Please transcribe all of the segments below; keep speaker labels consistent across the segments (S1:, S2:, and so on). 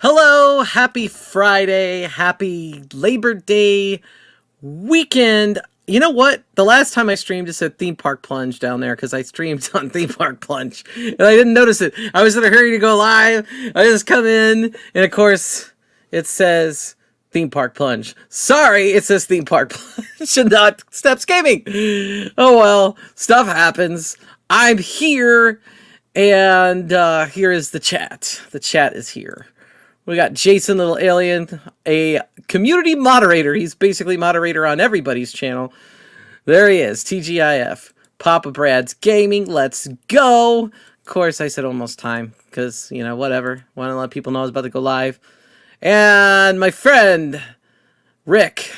S1: Hello, happy Friday, happy Labor Day weekend. You know what? The last time I streamed, it said Theme Park Plunge down there because I streamed on Theme Park Plunge and I didn't notice it. I was in a hurry to go live. I just come in and of course it says Theme Park Plunge. Sorry, it says Theme Park Plunge and not Steps Gaming. Oh well, stuff happens. I'm here and here is the chat. The chat is here. We got Jason Little Alien, a community moderator. He's basically moderator on everybody's channel. There he is, TGIF. Papa Brad's Gaming, let's go. Of course, I said almost time, because, you know, whatever. Want to let people know I was about to go live. And my friend, Rick, ...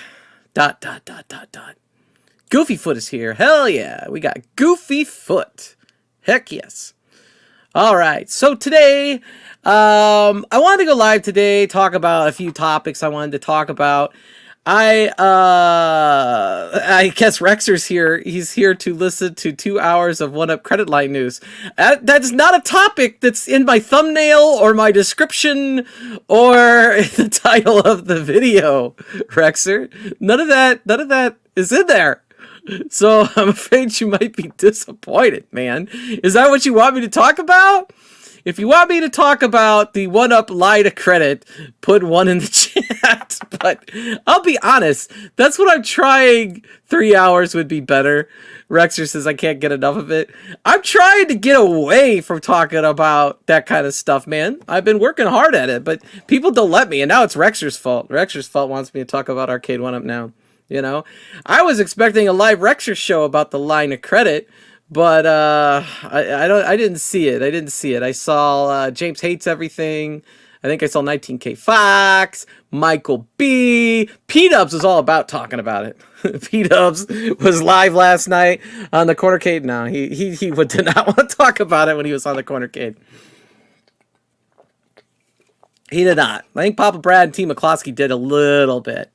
S1: Goofy Foot is here. Hell yeah, we got Goofy Foot. Heck yes. All right, so today, I wanted to go live today, talk about a few topics I wanted to talk about. I guess Rexer's here. He's here to listen to 2 hours of 1UP credit line news. That's not a topic that's in my thumbnail or my description or the title of the video, Rexer. None of that is in there. So I'm afraid you might be disappointed, man. Is that what you want me to talk about? If you want me to talk about the 1UP line of credit, put one in the chat. But I'll be honest, that's what I'm trying. 3 hours would be better. Rexer says I can't get enough of it. I'm trying to get away from talking about that kind of stuff, man. I've been working hard at it, but people don't let me. And now it's Rexer's fault. Rexer's fault wants me to talk about Arcade 1UP now. You know, I was expecting a live Rexer show about the line of credit, but I didn't see it. I saw James Hates Everything. I think I saw 19K Fox, Michael B. P-Dubs was all about talking about it. P-Dubs was live last night on the Cornercade. No, he did not want to talk about it when he was on the Cornercade. He did not. I think Papa Brad and T. McCloskey did a little bit.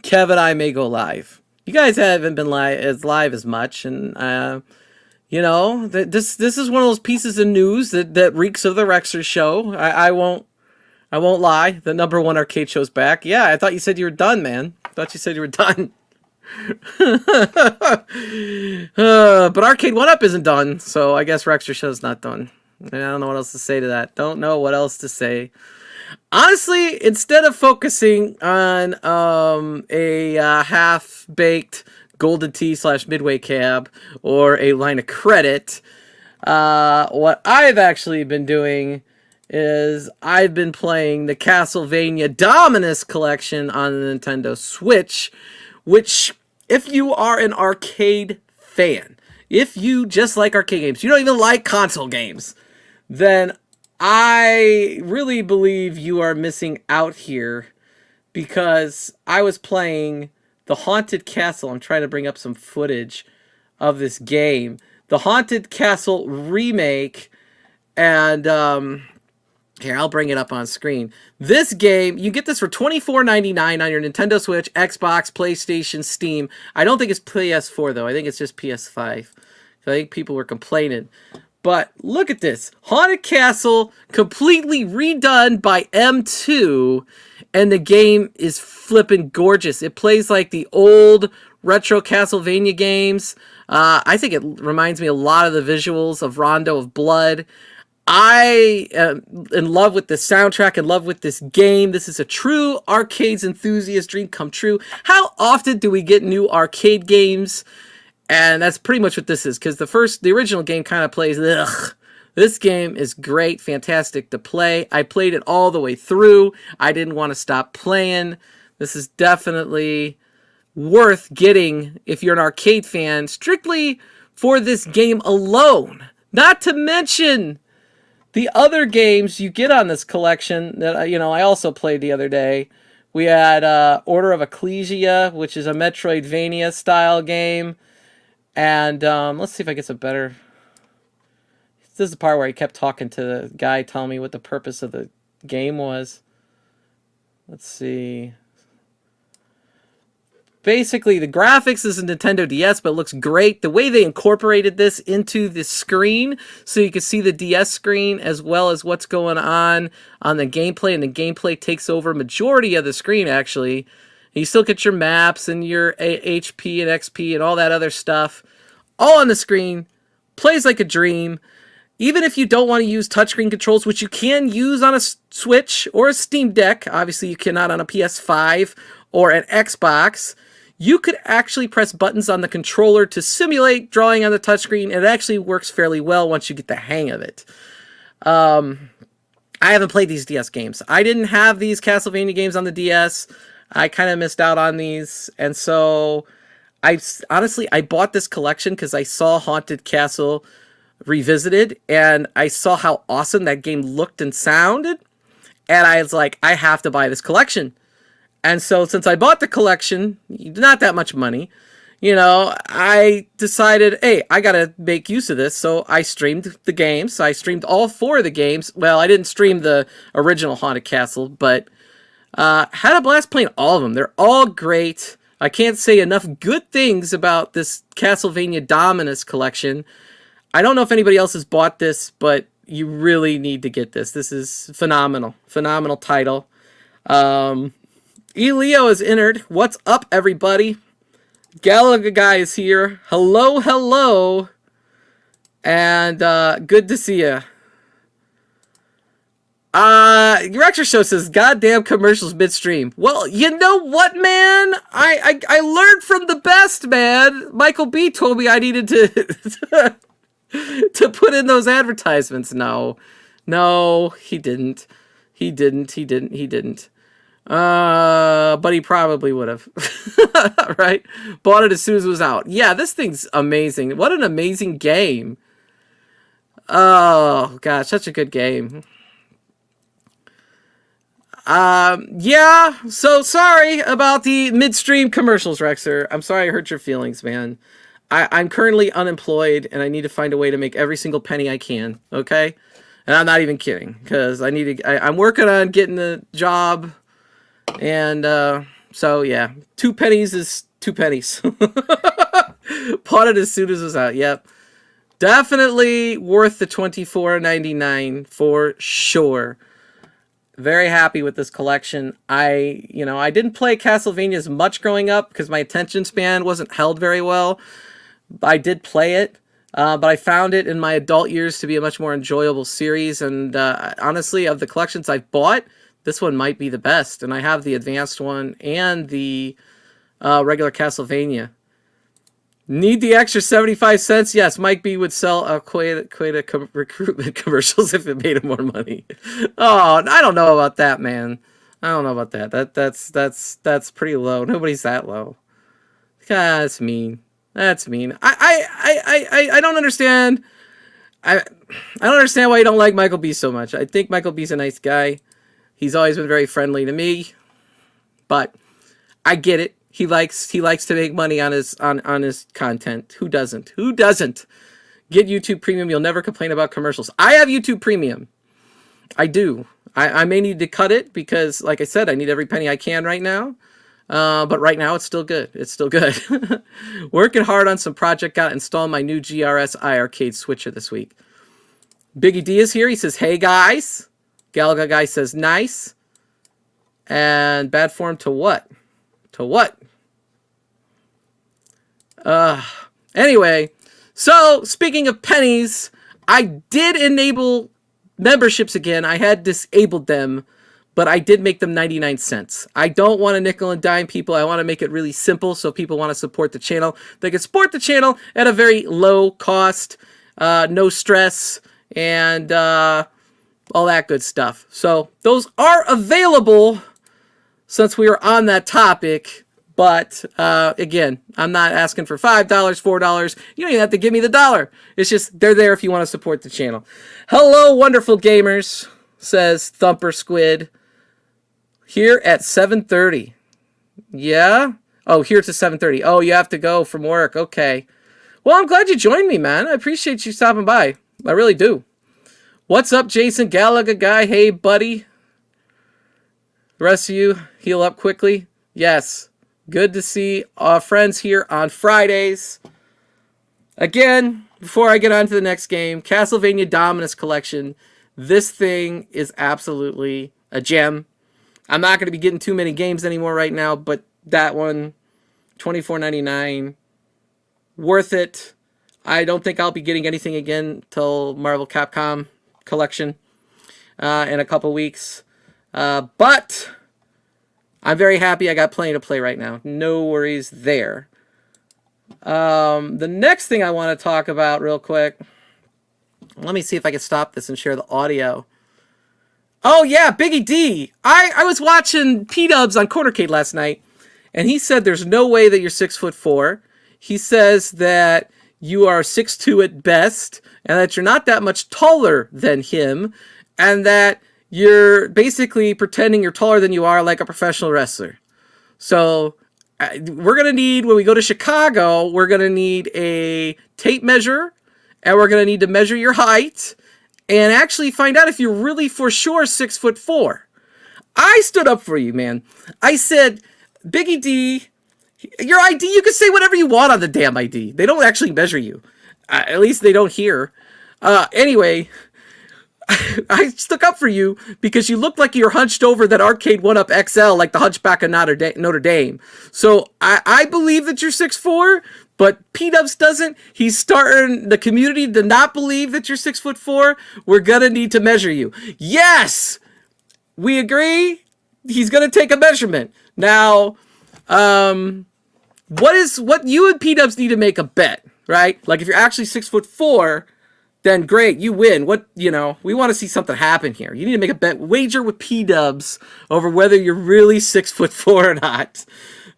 S1: Kevin, I may go live. You guys haven't been live as much, and you know, this is one of those pieces of news that reeks of the Rexer show. I won't lie. The #1 arcade show's back. Yeah, I thought you said you were done, man. I thought you said you were done. But Arcade 1UP isn't done, so I guess Rexer show's not done. I don't know what else to say to that. Don't know what else to say. Honestly, instead of focusing on a half-baked Golden Tee / Midway Cab or a line of credit, what I've actually been doing is I've been playing the Castlevania Dominus Collection on the Nintendo Switch, which, if you are an arcade fan, if you just like arcade games, you don't even like console games, then I really believe you are missing out here, because I was playing the Haunted Castle. I'm trying to bring up some footage of this game. The Haunted Castle remake, and here, I'll bring it up on screen. This game, you get this for $24.99 on your Nintendo Switch, Xbox, PlayStation, Steam. I don't think it's PS4, though. I think it's just PS5. So I think people were complaining. But look at this. Haunted Castle, completely redone by M2, and the game is flippin' gorgeous. It plays like the old retro Castlevania games. I think it reminds me a lot of the visuals of Rondo of Blood. I am in love with the soundtrack, in love with this game. This is a true arcades enthusiast dream come true. How often do we get new arcade games? And that's pretty much what this is, because the original game kind of plays, ugh. This game is great, fantastic to play. I played it all the way through. I didn't want to stop playing. This is definitely worth getting if you're an arcade fan, strictly for this game alone. Not to mention the other games you get on this collection that, you know, I also played the other day. We had Order of Ecclesia, which is a Metroidvania style game. And let's see if I get some better. This is the part where I kept talking to the guy telling me what the purpose of the game was. Let's see. basically the graphics is a Nintendo DS, but it looks great. The way they incorporated this into the screen, so you can see the DS screen as well as what's going on the gameplay, and the gameplay takes over majority of the screen, actually. You still get your maps and your HP and XP and all that other stuff all on the screen. Plays like a dream. Even if you don't want to use touchscreen controls, which you can use on a Switch or a Steam Deck, obviously you cannot on a PS5 or an Xbox, you could actually press buttons on the controller to simulate drawing on the touchscreen, and it actually works fairly well once you get the hang of it. I haven't played these DS games. I didn't have these Castlevania games on the DS. I kind of missed out on these, and so I bought this collection because I saw Haunted Castle Revisited, and I saw how awesome that game looked and sounded, and I was like, I have to buy this collection. And so since I bought the collection, not that much money, I decided, hey, I gotta make use of this. So I streamed the games. I streamed all 4 of the games. Well, I didn't stream the original Haunted Castle, but had a blast playing all of them. They're all great. I can't say enough good things about this Castlevania Dominus Collection. I don't know if anybody else has bought this, but you really need to get this. This is phenomenal. Phenomenal title. Elio is entered. What's up, everybody? Galaga Guy is here. Hello, hello. And good to see you. Rector Show says, goddamn commercials midstream. Well, you know what, man? I learned from the best, man. Michael B told me I needed to to put in those advertisements. No, he didn't. He didn't. But he probably would have. Right? Bought it as soon as it was out. Yeah, this thing's amazing. What an amazing game. Oh, gosh, such a good game. Yeah, so sorry about the midstream commercials, Rexer. I'm sorry I hurt your feelings, man. I'm currently unemployed, and I need to find a way to make every single penny I can, okay? And I'm not even kidding, because I'm working on getting a job, and, so, yeah. 2 pennies is 2 pennies. Bought it as soon as it was out, yep. Definitely worth the $24.99 for sure. Very happy with this collection. I didn't play Castlevania as much growing up because my attention span wasn't held very well. I did play it, but I found it in my adult years to be a much more enjoyable series. And honestly, of the collections I've bought, this one might be the best. And I have the advanced one and the regular Castlevania. Need the extra 75 cents? Yes, Mike B would sell Queta recruitment commercials if it made him more money. Oh, I don't know about that, man. I don't know about that. That's pretty low. Nobody's that low. God, that's mean. That's mean. I don't understand. I don't understand why you don't like Michael B so much. I think Michael B's a nice guy. He's always been very friendly to me. But I get it. He likes to make money on his content. Who doesn't? Who doesn't? Get YouTube Premium. You'll never complain about commercials. I have YouTube Premium. I do. I may need to cut it because, like I said, I need every penny I can right now. But right now, it's still good. It's still good. Working hard on some project. Got to install my new GRS iArcade switcher this week. Biggie D is here. He says, hey, guys. Galaga Guy says, nice. And bad form to what? To what? Anyway, so speaking of pennies, I did enable memberships again. I had disabled them, but I did make them 99 cents. I don't want to nickel and dime people. I want to make it really simple so people want to support the channel. They can support the channel at a very low cost, no stress, and all that good stuff. So those are available since we are on that topic. But, again, I'm not asking for $5, $4. You don't even have to give me the dollar. It's just, they're there if you want to support the channel. Hello, wonderful gamers, says Thumper Squid. Here at 7:30. Yeah? Oh, here to 7:30. Oh, you have to go from work. Okay. Well, I'm glad you joined me, man. I appreciate you stopping by. I really do. What's up, Jason Galaga Guy? Hey, buddy. The rest of you, heal up quickly. Yes. Good to see our friends here on Fridays. Again, before I get on to the next game, Castlevania Dominus Collection. This thing is absolutely a gem. I'm not going to be getting too many games anymore right now, but that one, $24.99, worth it. I don't think I'll be getting anything again till Marvel Capcom Collection in a couple weeks. But I'm very happy I got plenty to play right now. No worries there. The next thing I want to talk about real quick. Let me see if I can stop this and share the audio. Oh yeah, Biggie D. I was watching P-Dubs on Cornercade last night, and he said there's no way that you're 6'4". He says that you are 6'2" at best, and that you're not that much taller than him, and that you're basically pretending you're taller than you are, like a professional wrestler. So we're going to need, when we go to Chicago, we're going to need a tape measure, and we're going to need to measure your height and actually find out if you're really for sure 6'4". I stood up for you, man. I said, Biggie D, your ID, you can say whatever you want on the damn ID. They don't actually measure you. At least they don't here. Anyway, I stuck up for you because you looked like you're hunched over that arcade 1-Up XL like the Hunchback of Notre Dame. So I believe that you're 6'4", but P-Dubs doesn't. He's starting the community to not believe that you're 6'4". We're going to need to measure you. Yes! We agree? He's going to take a measurement. Now, what you and P-Dubs need to make a bet, right? Like if you're actually 6'4", then great, you win. We want to see something happen here. You need to make a bet, wager with P-Dubs over whether you're really 6'4" or not.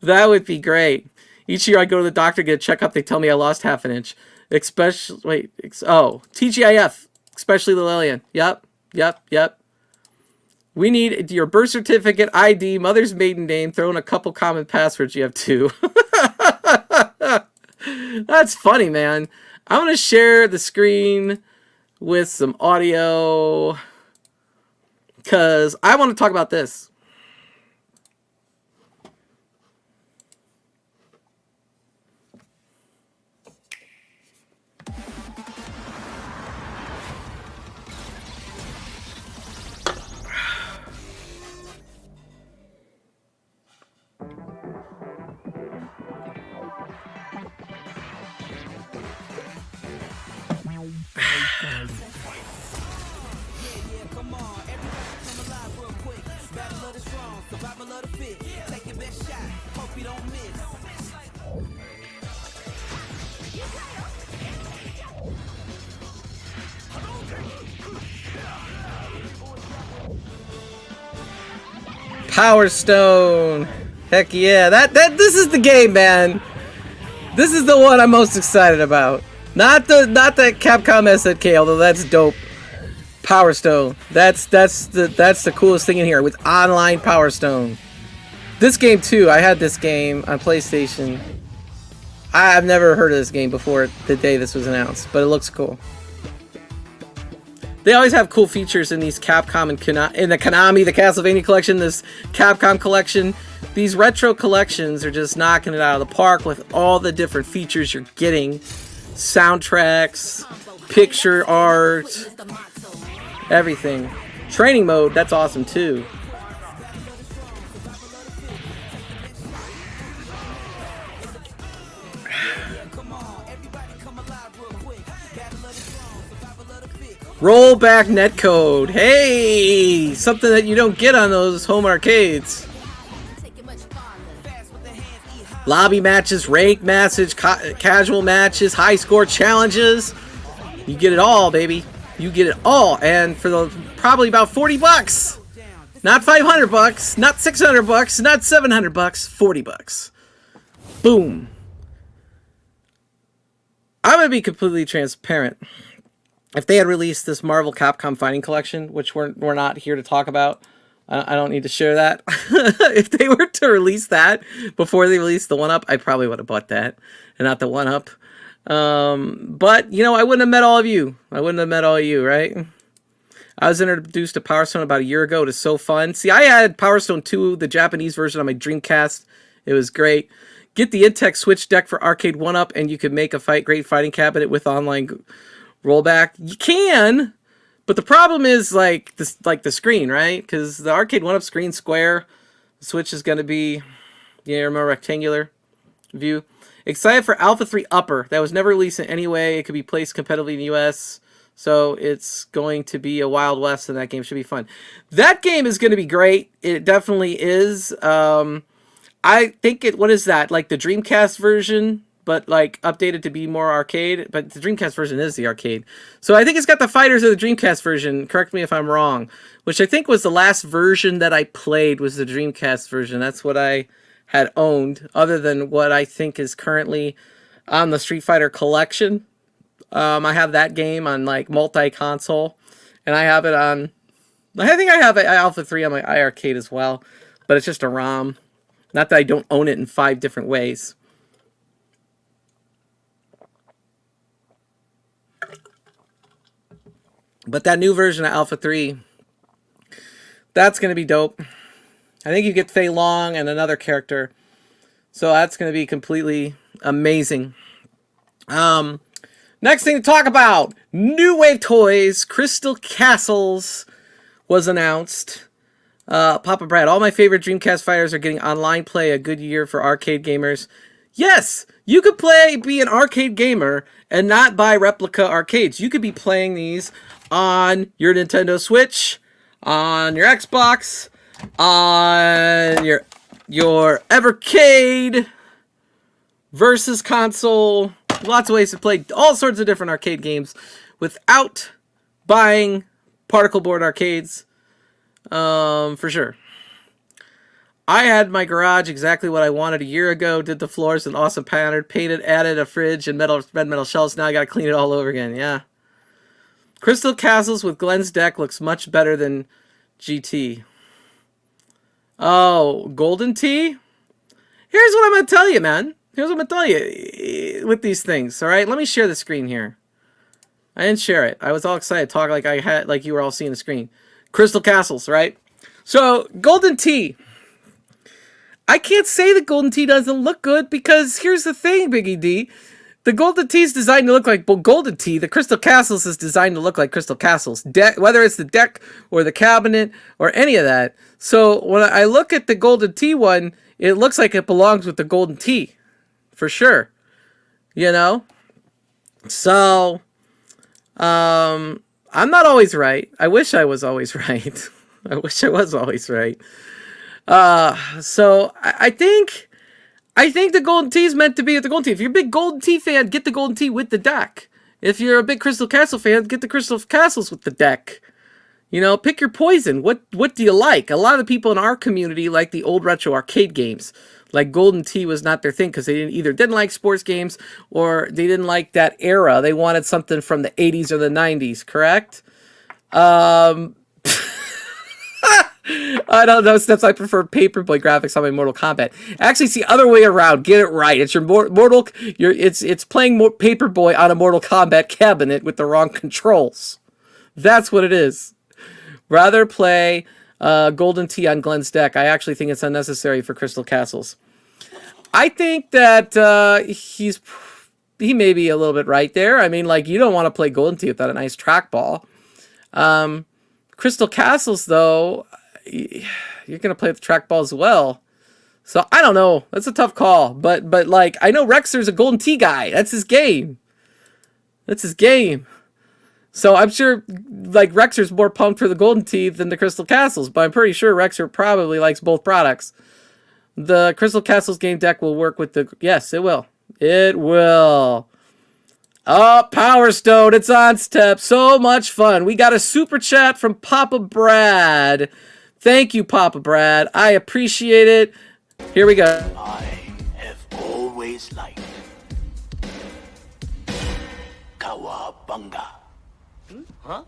S1: That would be great. Each year I go to the doctor, get a checkup, they tell me I lost half an inch. TGIF, especially the Lillian. Yep. We need your birth certificate, ID, mother's maiden name, throw in a couple common passwords. You have two. That's funny, man. I'm going to share the screen with some audio because I want to talk about this. Power Stone. Heck yeah. This is the game, man. This is the one I'm most excited about. Not the Capcom SNK, although that's dope. Power Stone. That's the coolest thing in here with online Power Stone. This game too. I had this game on PlayStation. I've never heard of this game before the day this was announced, but it looks cool. They always have cool features in these Capcom and in the Konami, the Castlevania collection, this Capcom collection. These retro collections are just knocking it out of the park with all the different features you're getting. Soundtracks, picture art, everything. Training mode, that's awesome too. Rollback netcode. Hey! Something that you don't get on those home arcades. Lobby matches, ranked matches, casual matches, high score challenges. You get it all, baby. You get it all. And for probably about 40 bucks. Not 500 bucks, not 600 bucks, not 700 bucks, 40 bucks. Boom. I'm going to be completely transparent. If they had released this Marvel Capcom Fighting Collection, which we're not here to talk about, I don't need to share that. If they were to release that before they released the 1-Up, I probably would have bought that and not the 1-Up. But, I wouldn't have met all of you. I wouldn't have met all of you, right? I was introduced to Power Stone about a year ago. It is so fun. See, I had Power Stone 2, the Japanese version, on my Dreamcast It was great. Get the Intex Switch deck for Arcade 1-Up, and you could make a great fighting cabinet with online rollback. You can, but the problem is like the screen, right? Because the Arcade 1-Up screen square, the Switch is going to be more rectangular view. Excited for Alpha 3 Upper. That was never released in any way. It could be placed competitively in the US. So it's going to be a Wild West, and that game should be fun. That game is going to be great. It definitely is. I think what is that? Like the Dreamcast version, but like updated to be more arcade. But the Dreamcast version is the arcade. So I think it's got the fighters of the Dreamcast version. Correct me if I'm wrong. Which I think was the last version that I played was the Dreamcast version. That's what I had owned, other than what I think is currently on the Street Fighter Collection. I have that game on like multi-console, and I have it on. I think I have Alpha 3 on my iArcade as well, but it's just a ROM. Not that I don't own it in 5 different ways. But that new version of Alpha 3, that's going to be dope. I think you get Fei Long and another character. So that's going to be completely amazing. Next thing to talk about, New Wave Toys, Crystal Castles was announced. Papa Brad, all my favorite Dreamcast fighters are getting online play, a good year for arcade gamers. Yes, you could be an arcade gamer and not buy replica arcades. You could be playing these on your Nintendo Switch, on your Xbox, on your Evercade versus console. Lots of ways to play all sorts of different arcade games without buying particle board arcades, for sure. I had my garage exactly what I wanted a year ago. Did the floors with awesome painted, added a fridge and red metal shelves. Now I got to clean it all over again. Yeah. Crystal Castles with Glenn's deck looks much better than GT. Oh, Golden Tee? Here's what I'm going to tell you, man. Here's what I'm going to tell you with these things, all right? Let me share the screen here. I didn't share it. I was all excited, talking like you were all seeing the screen. Crystal Castles, right? So, Golden Tee. I can't say the Golden Tee doesn't look good because here's the thing, Biggie D. The Golden Tee is designed to look like Golden Tee. The Crystal Castles is designed to look like Crystal Castles. Whether it's the deck or the cabinet or any of that. So, when I look at the Golden Tee one, it looks like it belongs with the Golden Tee. For sure. You know? So, I'm not always right. I wish I was always right. I wish I was always right. So, I think the Golden Tee is meant to be at the Golden Tee. If you're a big Golden Tee fan, get the Golden Tee with the deck. If you're a big Crystal Castle fan, get the Crystal Castles with the deck. You know, pick your poison. What do you like? A lot of the people in our community like the old retro arcade games. Like Golden Tee was not their thing because they didn't like sports games or they didn't like that era. They wanted something from the 80s or the 90s, correct? I don't know, Steps. I prefer Paperboy graphics on my Mortal Kombat. Actually, it's the other way around. Get it right. It's your it's playing Paperboy on a Mortal Kombat cabinet with the wrong controls. That's what it is. Rather play Golden Tee on Glenn's deck. I actually think it's unnecessary for Crystal Castles. I think that he may be a little bit right there. I mean, like, you don't want to play Golden Tee without a nice trackball. Crystal Castles, though, you're going to play with the trackball as well. So, I don't know. That's a tough call. But like, I know Rexer's a Golden Tee guy. That's his game. So I'm sure, like, Rexer's more pumped for the Golden Tee than the Crystal Castles, but I'm pretty sure Rexer probably likes both products. The Crystal Castles game deck will work with the... Yes, it will. It will. Oh, Power Stone, it's on, Step. So much fun. We got a super chat from Papa Brad. Thank you, Papa Brad. I appreciate it. Here we go.
S2: I have always liked Cowabunga. Huh?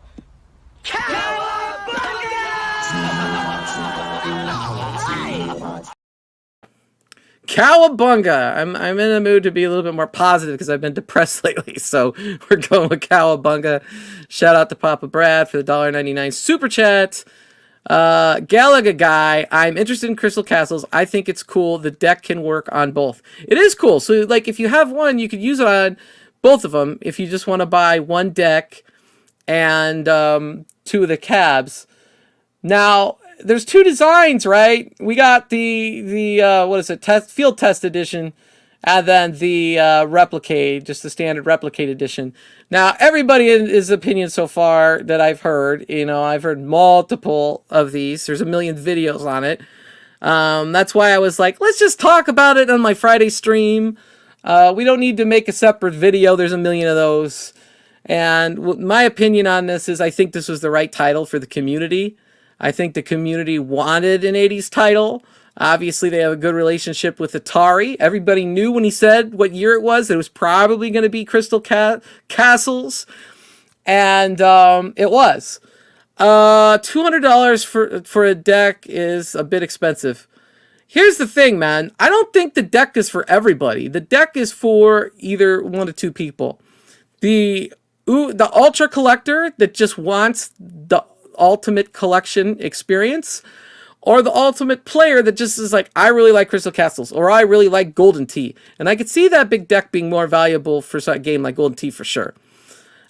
S1: Cowabunga. I'm in the mood to be a little bit more positive because I've been depressed lately. So we're going with Cowabunga. Shout out to Papa Brad for the $1.99 super chat. Galaga guy, I'm interested in Crystal Castles. I think it's cool. The deck can work on both. It is cool. So, like, if you have one, you could use it on both of them. If you just want to buy one deck and two of the cabs. Now, there's two designs, right? We got the what is it? Field test edition, and then the replicate, just the standard replicate edition. Now, everybody in his opinion so far that I've heard, I've heard multiple of these. There's a million videos on it. That's why I was like, let's just talk about it on my Friday stream. We don't need to make a separate video. There's a million of those. And my opinion on this is I think this was the right title for the community. I think the community wanted an 80s title. Obviously, they have a good relationship with Atari. Everybody knew when he said what year it was, that it was probably going to be Crystal Castles. And it was. $200 for a deck is a bit expensive. Here's the thing, man. I don't think the deck is for everybody. The deck is for either one to two people. The ultra collector that just wants the ultimate collection experience, or the ultimate player that just is like, I really like Crystal Castles, or I really like Golden Tee. And I could see that big deck being more valuable for a game like Golden Tee for sure.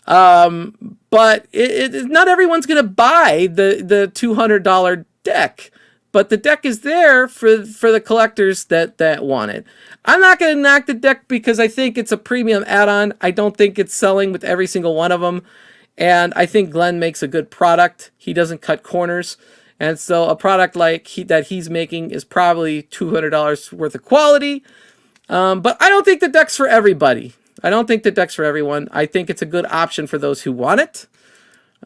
S1: But not everyone's going to buy the $200 deck. But the deck is there for the collectors that want it. I'm not going to knock the deck because I think it's a premium add-on. I don't think it's selling with every single one of them. And I think Glenn makes a good product. He doesn't cut corners. And so a product like that he's making is probably $200 worth of quality. But I don't think the deck's for everybody. I don't think the deck's for everyone. I think it's a good option for those who want it.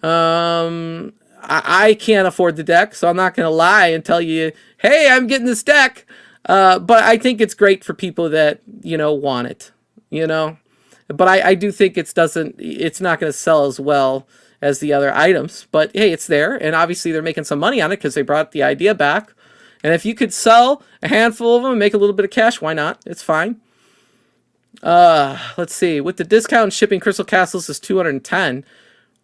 S1: I can't afford the deck, so I'm not going to lie and tell you, hey, I'm getting this deck. But I think it's great for people that, want it, But I do think it's not going to sell as well as the other items. But, hey, it's there. And obviously they're making some money on it because they brought the idea back. And if you could sell a handful of them and make a little bit of cash, why not? It's fine. Let's see. With the discount, shipping Crystal Castles is $210.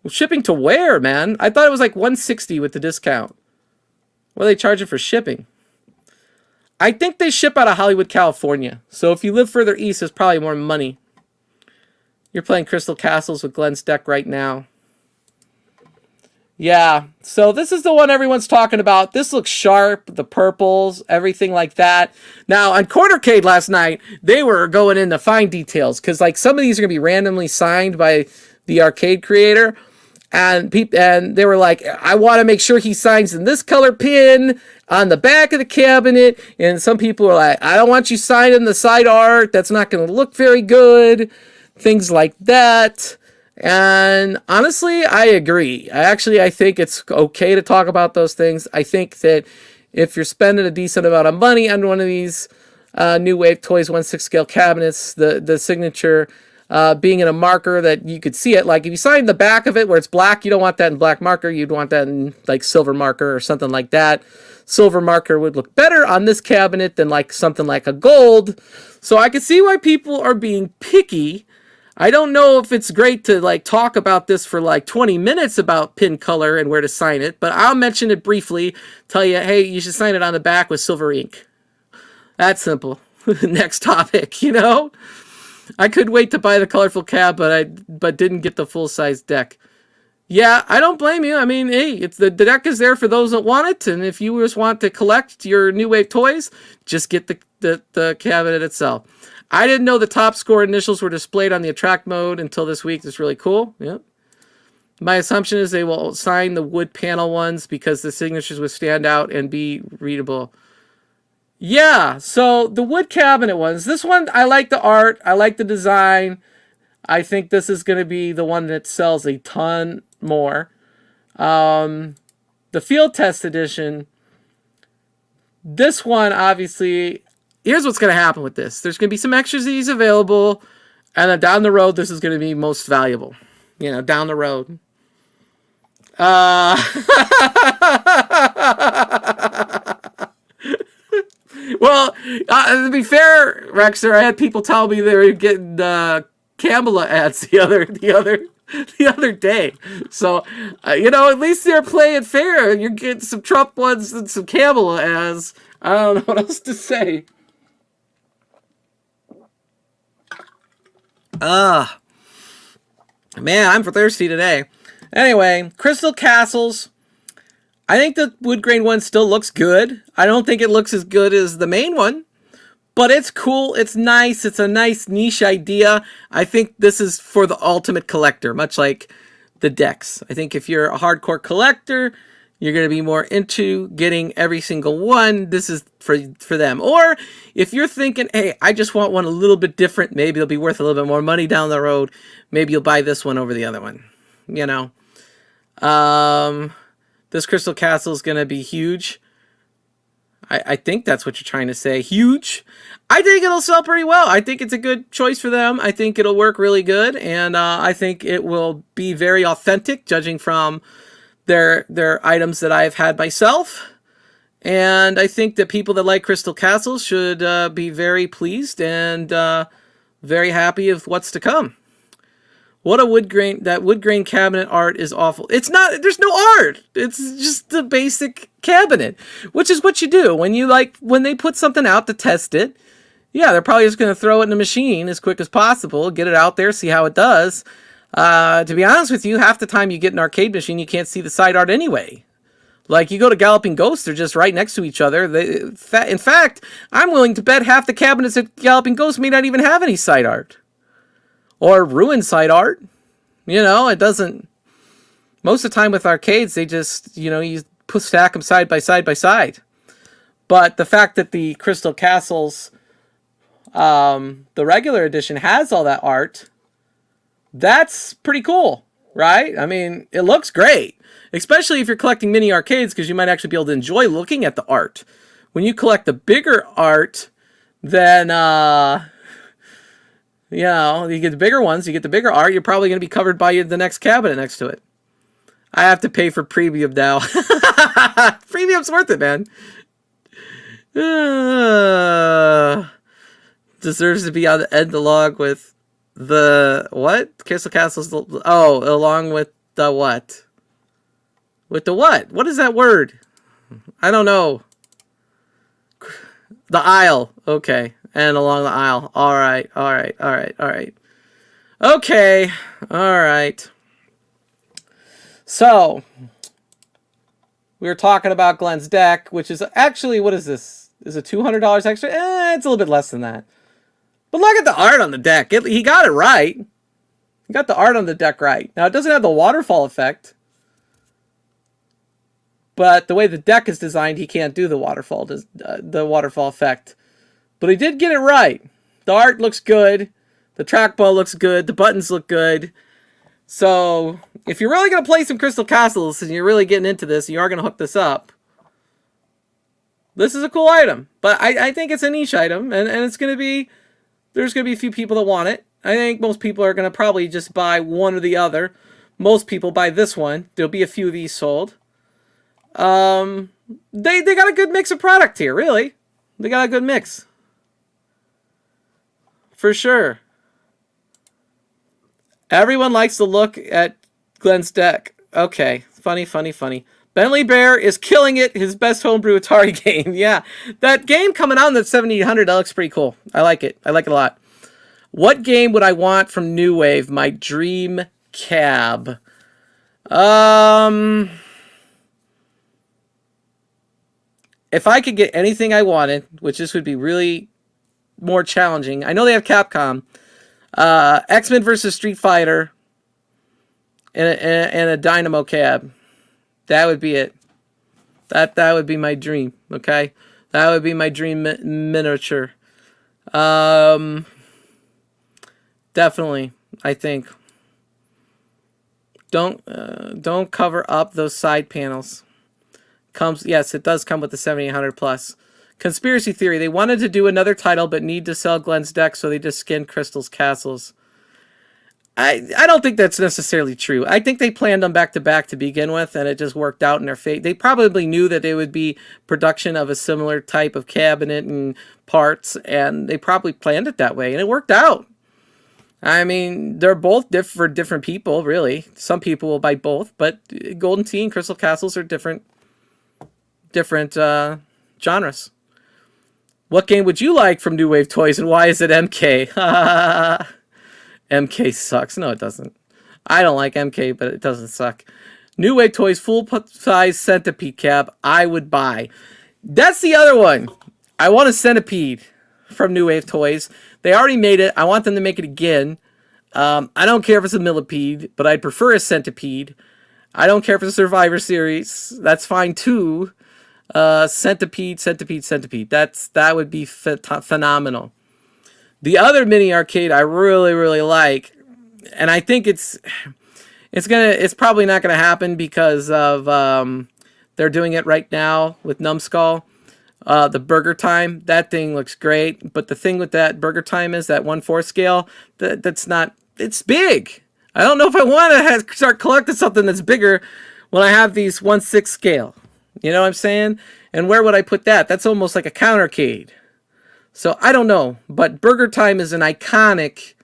S1: Well, shipping to where, man? I thought it was like $160 with the discount. What are they charging for shipping? I think they ship out of Hollywood, California. So if you live further east, it's probably more money. You're playing Crystal Castles with Glenn's deck right now. Yeah, so this is the one everyone's talking about. This looks sharp, the purples, everything like that. Now, on Cornercade last night, they were going into fine details because like some of these are going to be randomly signed by the arcade creator. And they were like, I want to make sure he signs in this color pin on the back of the cabinet. And some people are like, I don't want you signing the side art. That's not going to look very good. Things like that. And honestly, I agree. I think it's okay to talk about those things. I think that if you're spending a decent amount of money on one of these New Wave Toys 1/6 scale cabinets, the signature being in a marker that you could see it. Like if you sign the back of it where it's black, you don't want that in black marker. You'd want that in like silver marker or something like that. Silver marker would look better on this cabinet than like something like a gold. So I can see why people are being picky. I don't know if it's great to like talk about this for like 20 minutes about pin color and where to sign it, but I'll mention it briefly, tell you, hey, you should sign it on the back with silver ink. That's simple. Next topic, I could wait to buy the colorful cab, but didn't get the full-size deck. Yeah, I don't blame you. I mean, hey, it's the deck is there for those that want it, and if you just want to collect your New Wave toys, just get the cabinet itself. I didn't know the top score initials were displayed on the attract mode until this week. It's really cool. Yep. My assumption is they will sign the wood panel ones because the signatures would stand out and be readable. Yeah, so the wood cabinet ones. This one, I like the art. I like the design. I think this is going to be the one that sells a ton more. The field test edition. This one, obviously, here's what's going to happen with this. There's going to be some extras of these available, and then down the road, this is going to be most valuable. Down the road. Well, to be fair, Rexer, I had people tell me they were getting Camelot ads the other the other day. So, you know, at least they're playing fair. You're getting some Trump ones and some Camel ads. I don't know what else to say. Man, I'm for thirsty today. Anyway, Crystal Castles. I think the wood grain one still looks good. I don't think it looks as good as the main one. But it's cool, it's nice, it's a nice niche idea. I think this is for the ultimate collector, much like the decks. I think if you're a hardcore collector, you're going to be more into getting every single one. This is for them. Or if you're thinking, hey, I just want one a little bit different, maybe it'll be worth a little bit more money down the road. Maybe you'll buy this one over the other one. You know, this Crystal Castle is going to be huge. I think that's what you're trying to say. Huge. I think it'll sell pretty well. I think it's a good choice for them. I think it'll work really good. And I think it will be very authentic, judging from their items that I've had myself. And I think that people that like Crystal Castles should be very pleased and very happy with what's to come. What a wood grain, that wood grain cabinet art is awful. It's not, there's no art. It's just the basic cabinet, which is what you do when they put something out to test it. Yeah, they're probably just going to throw it in the machine as quick as possible, get it out there, see how it does. To be honest with you, half the time you get an arcade machine, you can't see the side art anyway. Like, you go to Galloping Ghost, they're just right next to each other. In fact, I'm willing to bet half the cabinets at Galloping Ghost may not even have any side art. Or ruin side art. You know, it doesn't... Most of the time with arcades, they just, you know, you stack them side by side by side. But the fact that the Crystal Castles, the regular edition, has all that art, that's pretty cool, right? I mean, it looks great. Especially if you're collecting mini arcades, because you might actually be able to enjoy looking at the art. When you collect the bigger art, then... you know, you get the bigger ones, you get the bigger art, you're probably going to be covered by the next cabinet next to it. I have to pay for premium now. Premium's worth it, man. Deserves to be on the end log with the... What? Crystal Castles... Oh, along with the what? With the what? What is that word? I don't know. The aisle. Okay. And along the aisle. All right. Okay. All right. So, we were talking about Glenn's deck, which is actually, what is this? Is it $200 extra? It's a little bit less than that. But look at the art on the deck. He got it right. He got the art on the deck right. Now, it doesn't have the waterfall effect. But the way the deck is designed, he can't do the waterfall effect. But he did get it right. The art looks good. The trackball looks good. The buttons look good. So, if you're really going to play some Crystal Castles and you're really getting into this, and you are going to hook this up, this is a cool item. But I think it's a niche item, and it's going to be... There's going to be a few people that want it. I think most people are going to probably just buy one or the other. Most people buy this one. There'll be a few of these sold. They got a good mix of product here, really. They got a good mix. For sure. Everyone likes to look at Glenn's deck. Okay. Funny. Bentley Bear is killing it. His best homebrew Atari game. Yeah. That game coming out in the 7800, that looks pretty cool. I like it. I like it a lot. What game would I want from New Wave? My dream cab. If I could get anything I wanted, which this would be really more challenging. I know they have Capcom. X-Men versus Street Fighter and a Dynamo cab. That would be it. That would be my dream, okay? That would be my dream miniature. Definitely, I think. Don't cover up those side panels. Yes, it does come with the 7800 plus. Conspiracy theory. They wanted to do another title, but need to sell Glenn's deck, so they just skinned Crystal's Castles. I don't think that's necessarily true. I think they planned them back to back to begin with, and it just worked out in their fate. They probably knew that they would be production of a similar type of cabinet and parts, and they probably planned it that way, and it worked out. I mean, they're both for different people, really. Some people will buy both, but Golden Tee and Crystal Castles are different genres. What game would you like from New Wave Toys, and why is it MK? MK sucks. No, it doesn't. I don't like MK, but it doesn't suck. New Wave Toys full-size centipede cab, I would buy. That's the other one. I want a centipede from New Wave Toys. They already made it. I want them to make it again. I don't care if it's a millipede, but I'd prefer a centipede. I don't care if it's a Survivor Series. That's fine too. Centipede. That would be phenomenal. The other mini arcade I really, really like, and I think it's probably not gonna happen because of they're doing it right now with Numbskull. The Burger Time, that thing looks great, but the thing with that Burger Time is that 1/4 scale. That's not. It's big. I don't know if I want to start collecting something that's bigger when I have these 1/6 scale. You know what I'm saying? And where would I put that? That's almost like a countercade. So I don't know, but Burger Time is an iconic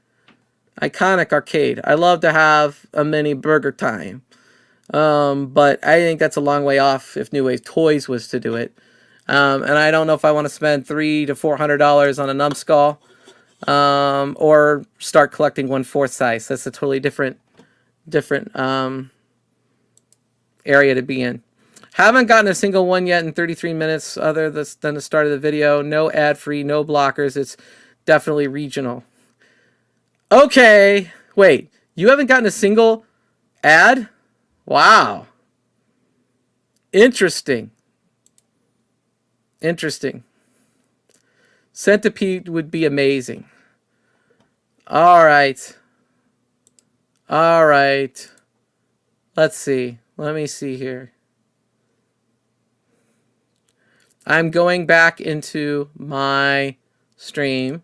S1: arcade. I love to have a mini Burger Time, but I think that's a long way off if New Wave Toys was to do it. And I don't know if I want to spend $300 to $400 on a Numbskull, or start collecting 1/4 size. That's a totally different area to be in. Haven't gotten a single one yet in 33 minutes other than the start of the video. No ad free, no blockers. It's definitely regional. Okay, wait. You haven't gotten a single ad? Wow. Interesting. Centipede would be amazing. All right. Let's see. Let me see here. I'm going back into my stream.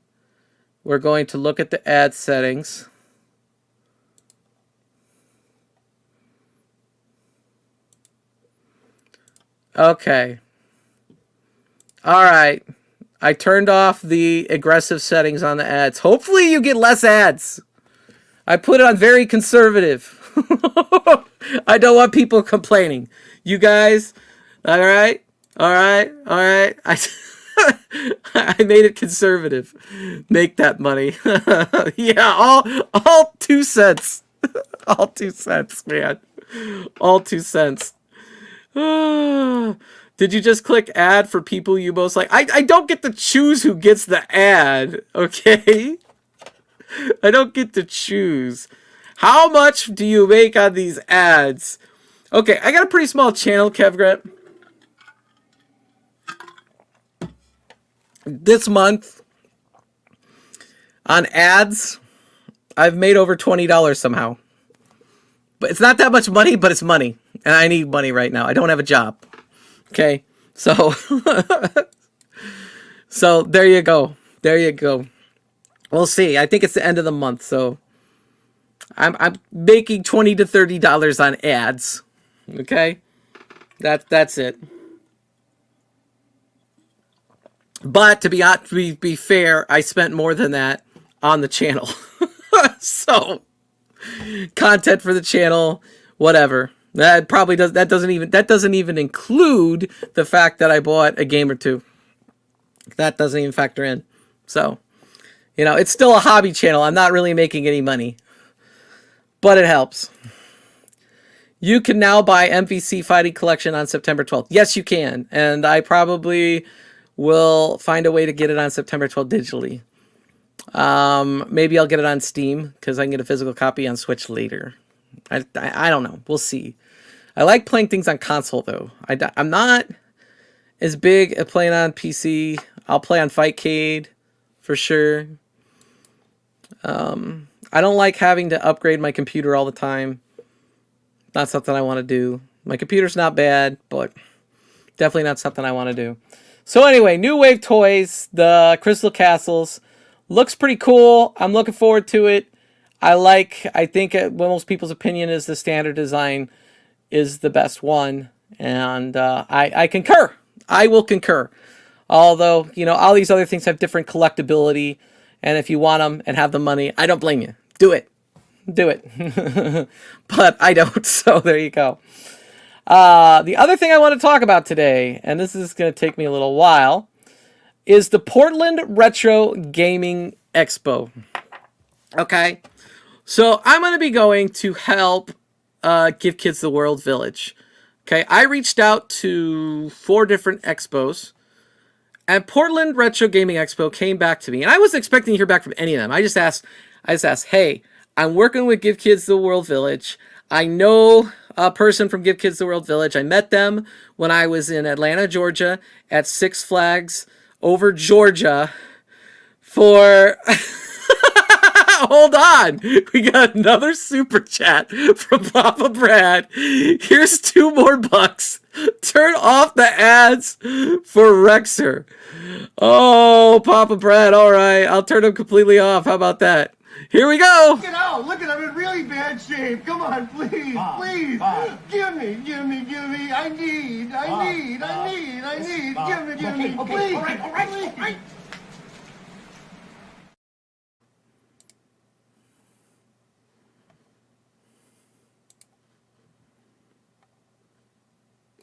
S1: We're going to look at the ad settings. Okay. All right. I turned off the aggressive settings on the ads. Hopefully you get less ads. I put it on very conservative. I don't want people complaining. You guys, all right? I made it conservative. Make that money. Yeah, all 2 cents. All 2 cents, man. All 2 cents. Did you just click ad for people you most like? I don't get to choose who gets the ad, okay? I don't get to choose. How much do you make on these ads? Okay, I got a pretty small channel, Kevgret. This month, on ads, I've made over $20 somehow. But it's not that much money, but it's money. And I need money right now. I don't have a job. Okay? So, so there you go. We'll see. I think it's the end of the month, so I'm making $20 to $30 on ads. Okay? That's it. But to be fair, I spent more than that on the channel. So content for the channel, whatever. That doesn't even include the fact that I bought a game or two. That doesn't even factor in. So, you know, it's still a hobby channel. I'm not really making any money. But it helps. You can now buy MVC Fighting Collection on September 12th. Yes, you can. And I probably will find a way to get it on September 12th digitally. Maybe I'll get it on Steam because I can get a physical copy on Switch later. I don't know. We'll see. I like playing things on console, though. I'm not as big at playing on PC. I'll play on Fightcade for sure. I don't like having to upgrade my computer all the time. Not something I want to do. My computer's not bad, but definitely not something I want to do. So anyway, New Wave Toys, the Crystal Castles, looks pretty cool. I'm looking forward to it. I think most people's opinion is the standard design is the best one. And I concur. I will concur. Although, you know, all these other things have different collectability. And if you want them and have the money, I don't blame you. Do it. Do it. But I don't, so there you go. The other thing I want to talk about today, and this is going to take me a little while, is the Portland Retro Gaming Expo. Okay? So I'm going to be going to help Give Kids the World Village. Okay? I reached out to 4 different expos, and Portland Retro Gaming Expo came back to me. And I wasn't expecting to hear back from any of them. I just asked, hey, I'm working with Give Kids the World Village. I know a person from Give Kids the World Village. I met them when I was in Atlanta, Georgia at Six Flags over Georgia for... Hold on. We got another super chat from Papa Brad. Here's 2 more bucks. Turn off the ads for Rexer. Oh, Papa Brad. All right. I'll turn them completely off. How about that? Here we go.
S3: Look it out. Look at I'm in really bad shape. Come on, please, please. Give me. I need. Give me. Please. All right.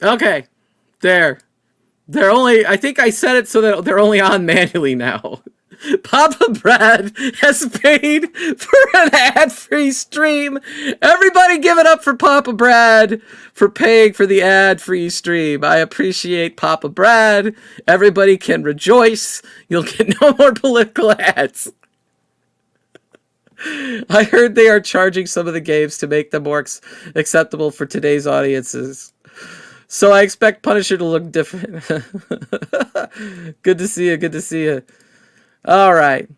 S1: Okay. They're only, I think I set it so that they're only on manually now. Papa Brad has paid for an ad-free stream. Everybody give it up for Papa Brad for paying for the ad-free stream. I appreciate Papa Brad. Everybody can rejoice. You'll get no more political ads. I heard they are charging some of the games to make them more acceptable for today's audiences. So I expect Punisher to look different. Good to see you. All right.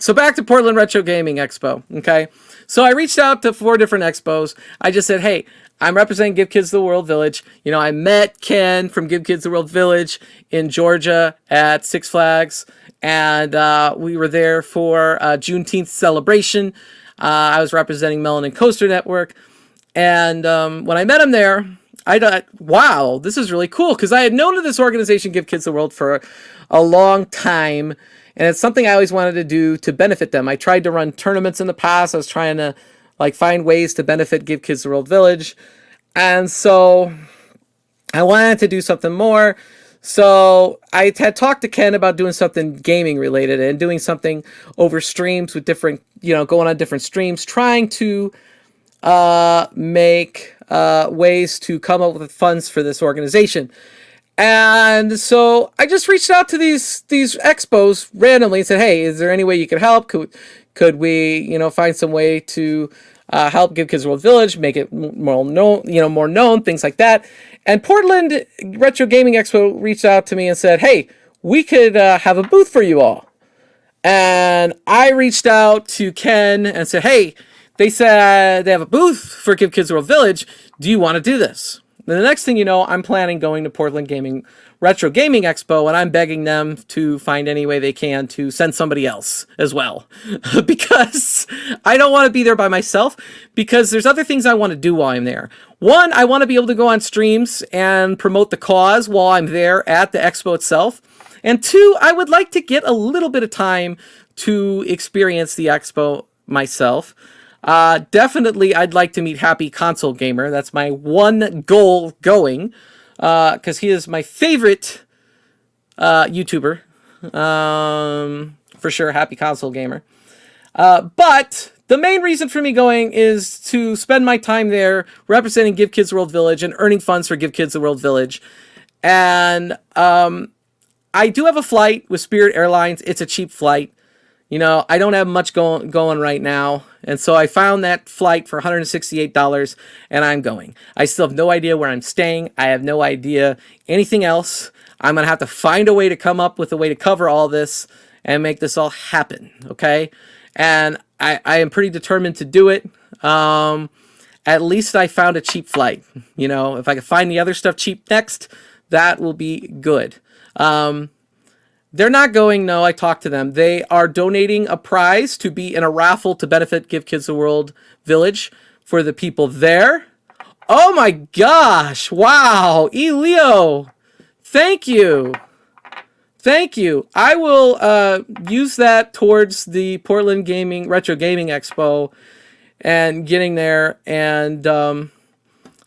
S1: So back to Portland Retro Gaming Expo. Okay. So I reached out to 4 different expos. I just said, hey, I'm representing Give Kids the World Village. You know, I met Ken from Give Kids the World Village in Georgia at Six Flags. And we were there for Juneteenth celebration. I was representing Melanin Coaster Network. And when I met him there, I thought, wow, this is really cool. Because I had known of this organization, Give Kids the World, for a long time. And it's something I always wanted to do to benefit them. I tried to run tournaments in the past. I was trying to find ways to benefit Give Kids the World Village. And so I wanted to do something more. So I had talked to Ken about doing something gaming related and doing something over streams with different, going on different streams, trying to make ways to come up with funds for this organization. And so I just reached out to these expos randomly and said, hey, is there any way you could help? Could we, find some way to help Give Kids World Village, make it more known, things like that. And Portland Retro Gaming Expo reached out to me and said, hey, we could have a booth for you all. And I reached out to Ken and said, hey, they said they have a booth for Give Kids World Village. Do you want to do this? And the next thing you know, I'm planning going to Portland Retro Gaming Expo, and I'm begging them to find any way they can to send somebody else as well. Because I don't want to be there by myself, because there's other things I want to do while I'm there. One, I want to be able to go on streams and promote the cause while I'm there at the expo itself. And 2, I would like to get a little bit of time to experience the expo myself. Definitely, I'd like to meet Happy Console Gamer. That's my one goal going, because he is my favorite YouTuber, for sure, Happy Console Gamer. But the main reason for me going is to spend my time there representing Give Kids the World Village and earning funds for Give Kids the World Village. And I do have a flight with Spirit Airlines. It's a cheap flight. I don't have much going right now. And so I found that flight for $168, and I'm going. I still have no idea where I'm staying. I have no idea anything else. I'm going to have to find a way to come up with a way to cover all this and make this all happen, okay? And I am pretty determined to do it. At least I found a cheap flight. If I can find the other stuff cheap next, that will be good. They're not going, no, I talked to them. They are donating a prize to be in a raffle to benefit Give Kids the World Village for the people there. Oh my gosh, wow, Elio, thank you. Thank you. I will use that towards the Portland Retro Gaming Expo and getting there and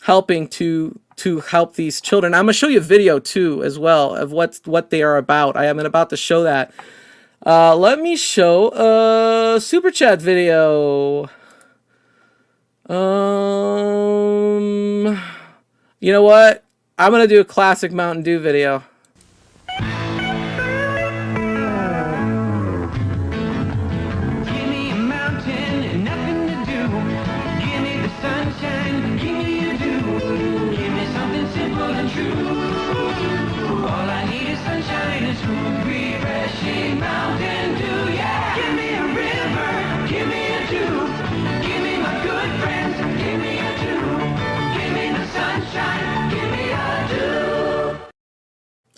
S1: helping to help these children. I'm gonna show you a video too as well of what they are about. I am about to show that. Let me show a super chat video. You know what? I'm gonna do a classic Mountain Dew video.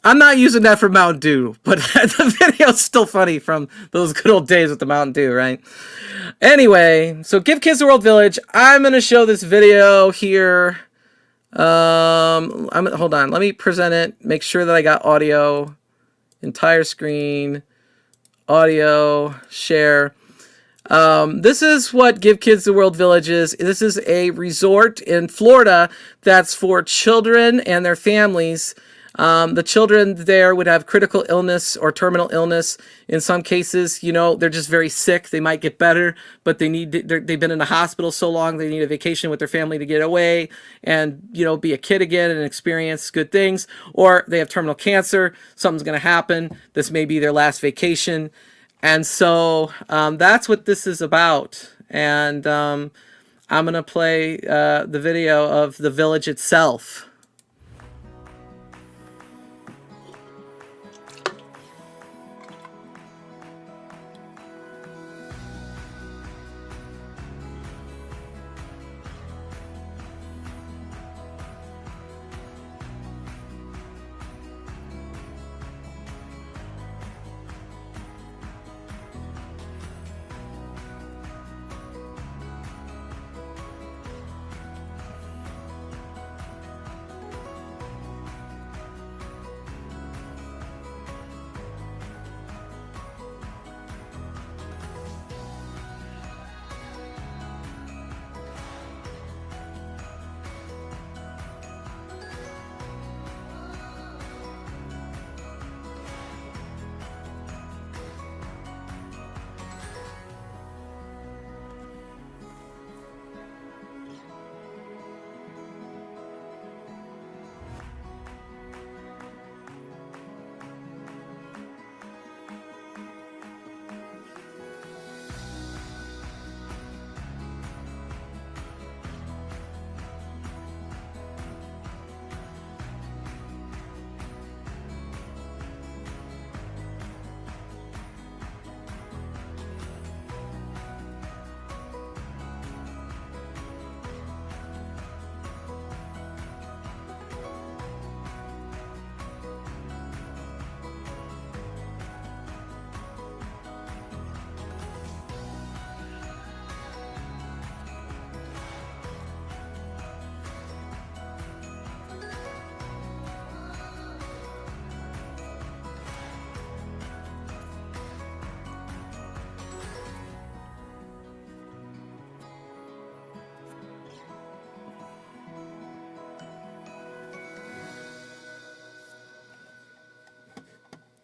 S1: I'm not using that for Mountain Dew, but the video's still funny from those good old days with the Mountain Dew, right? Anyway, so Give Kids the World Village. I'm going to show this video here. Hold on. Let me present it. Make sure that I got audio. Entire screen. Audio. Share. This is what Give Kids the World Village is. This is a resort in Florida that's for children and their families. The children there would have critical illness or terminal illness. In some cases, you know, they're just very sick. They might get better, but they've been in the hospital so long, they need a vacation with their family to get away and, you know, be a kid again and experience good things. Or they have terminal cancer. Something's going to happen. This may be their last vacation. And so that's what this is about. And I'm going to play the video of the village itself.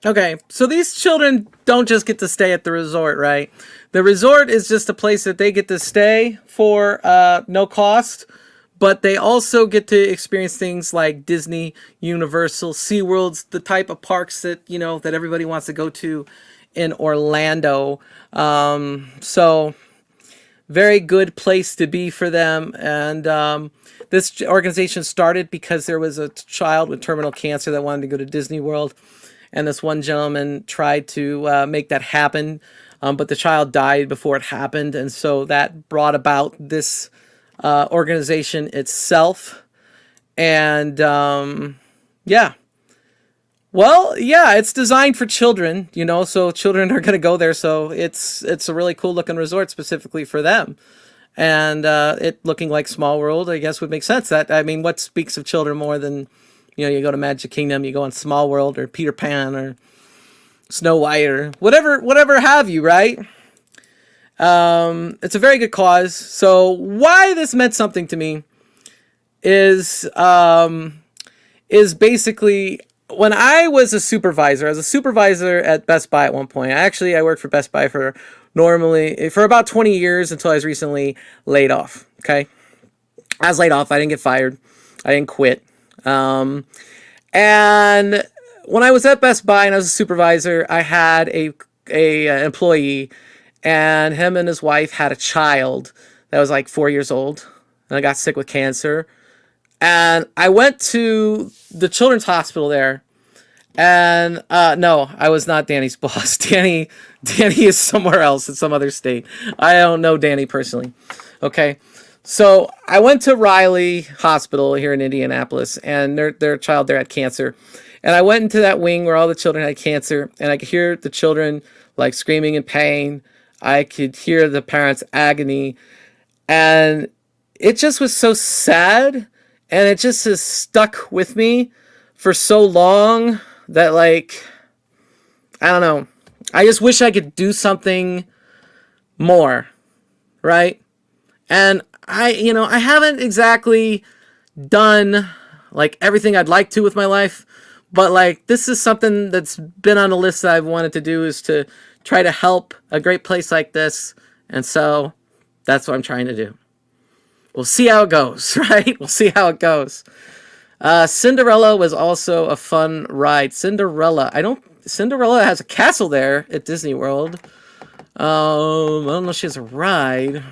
S1: Okay, so these children don't just get to stay at the resort, right? The resort is just a place that they get to stay for no cost, but they also get to experience things like Disney, Universal, SeaWorld's, the type of parks that, you know, that everybody wants to go to in Orlando. So very good place to be for them. And this organization started because there was a child with terminal cancer that wanted to go to Disney World. And this one gentleman tried to make that happen, but the child died before it happened. And so that brought about this organization itself. And yeah. Well, yeah, it's designed for children, you know, so children are going to go there. So it's a really cool looking resort specifically for them. And it looking like Small World, I guess, would make sense. That, I mean, what speaks of children more than, you know, you go to Magic Kingdom, you go on Small World or Peter Pan or Snow White or whatever have you, right? It's a very good cause. So why this meant something to me is basically when I was a supervisor. I was a supervisor at Best Buy at one point. I worked for Best Buy for about 20 years until I was recently laid off. Okay, I was laid off. I didn't get fired. I didn't quit. And when I was at Best Buy and I was a supervisor, I had a employee, and him and his wife had a child that was like 4 years old, and I got sick with cancer. And I went to the children's hospital there, and no, I was not Danny's boss. Danny is somewhere else in some other state. I don't know Danny personally. Okay, so I went to Riley Hospital here in Indianapolis, and their child there had cancer. And I went into that wing where all the children had cancer, and I could hear the children like screaming in pain. I could hear the parents' agony, and it just was so sad, and it just has stuck with me for so long that, like, I don't know. I just wish I could do something more, right? And I haven't exactly done like everything I'd like to with my life, but like this is something that's been on the list that I've wanted to do, is to try to help a great place like this. And so that's what I'm trying to do. We'll see how it goes, right? We'll see how it goes. Cinderella was also a fun ride. Cinderella has a castle there at Disney World. I don't know if she has a ride.